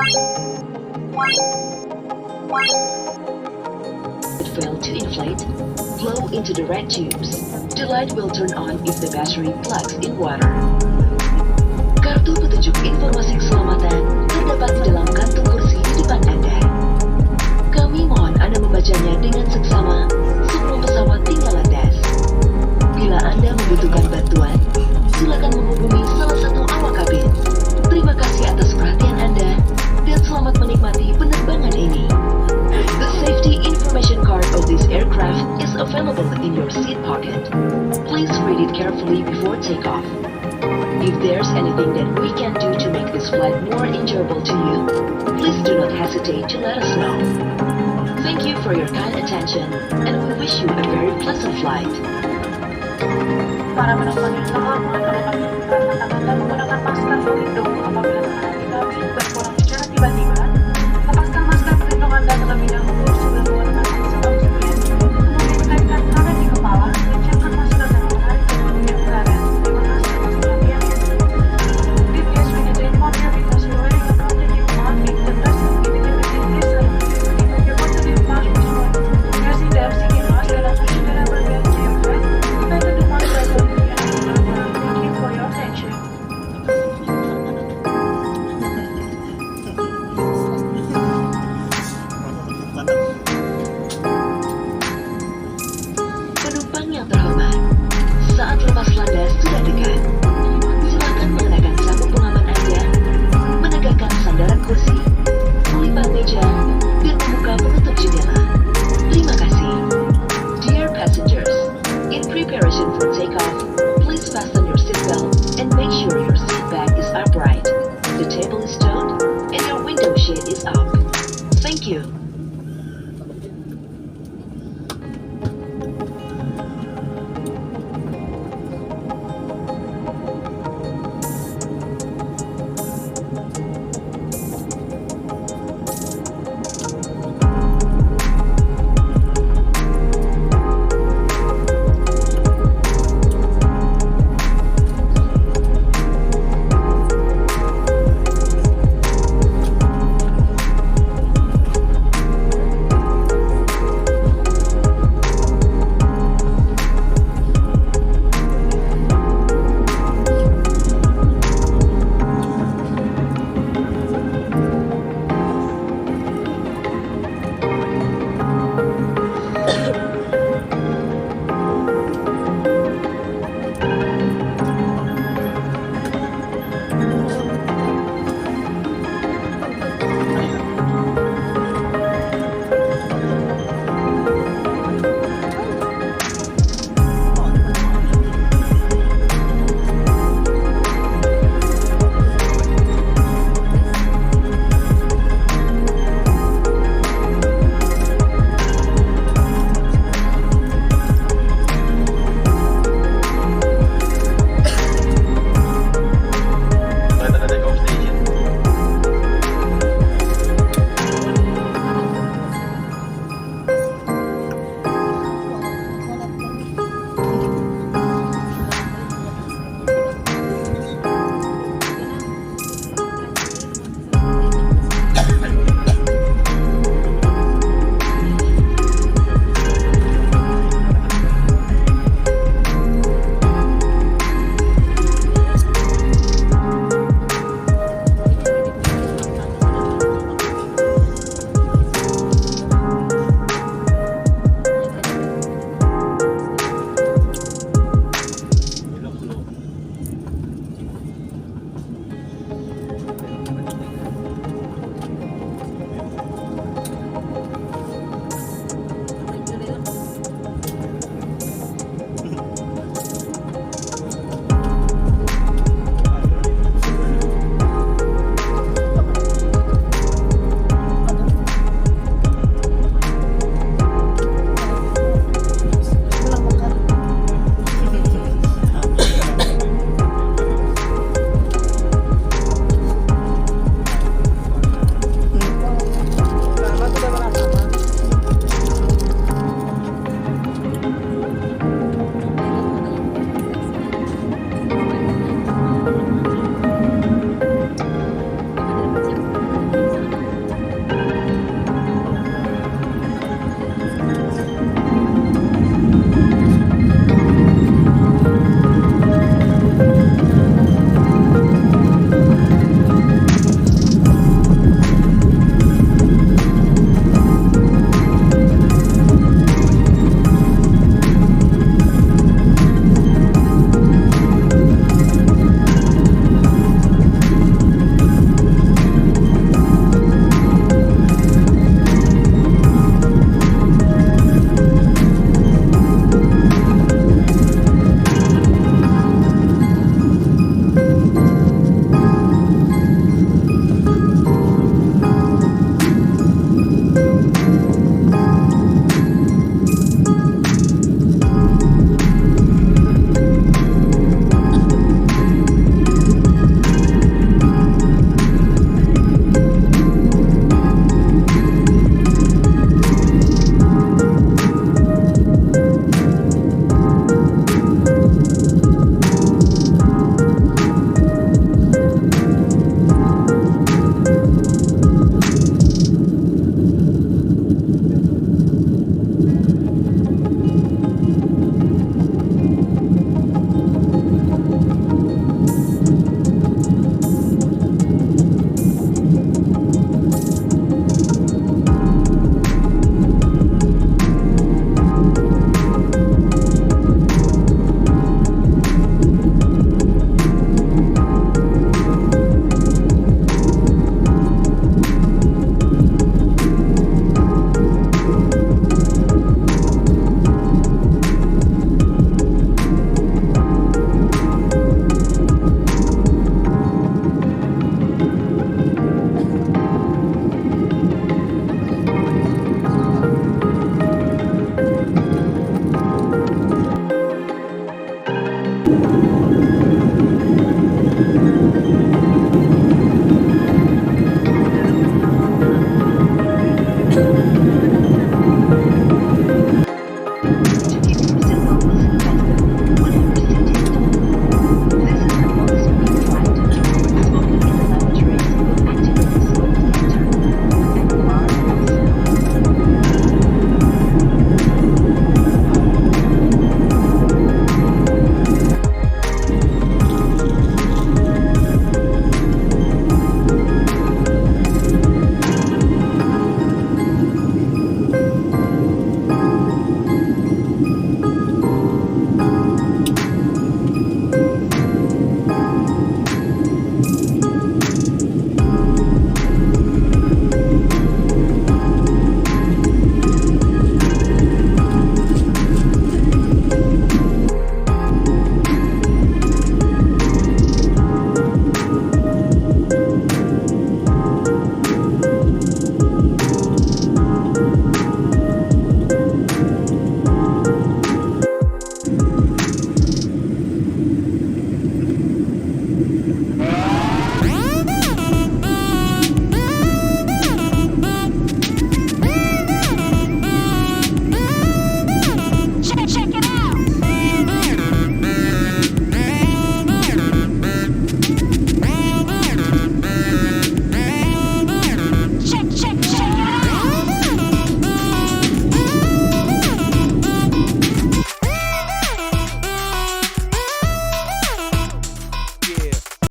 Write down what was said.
Failed to inflate, blow into the red tubes. The light will turn on if the battery plugs in water. Kartu petunjuk informasi keselamatan terdapat di dalam kantung kursi di depan Anda. Kami mohon Anda membacanya dengan seksama sebelum pesawat tinggal landas. Bila Anda membutuhkan bantuan, silakan menghubungi salah satu awak kabin. Terima kasih atas perhatian Anda dan selamat menikmati penerbangan ini. The safety information card of this aircraft is available in your seat pocket. Please read it carefully before takeoff. If there's anything that we can do to make this flight more enjoyable to you, please do not hesitate to let us know. Thank you for your kind attention, and we wish you a very pleasant flight. Para penumpang yang terhormat, kami mengingatkan Anda menggunakan masker pelindung apabila menghadapi kabin berkurang secara tiba-tiba. Lepaskan masker pelindung Anda terlebih dahulu sebelum menggunakan masker oksigen. Kemudian kaitkan karet di kepala, kencangkan masker dan menarik ke bagian karet. Terima kasih atas perhatian. Previous we need to inform you because you're wearing a protective mask. The person indicated in this if you want to be flash visual. Using the oxygen mask adalah prosedur berganti yang baik. Thank you for your attention. Penumpang yang terhormat, saat lepas landas sudah dekat. Silakan mengenakan sabuk pengaman Anda, menegangkan sandaran kursi, melipat meja, dan membuka penutup jendela. Terima kasih. Dear passengers, in preparation for takeoff, please fasten your seatbelt and make sure your seat back is upright, the table is stowed, and your window shade is up. Thank you.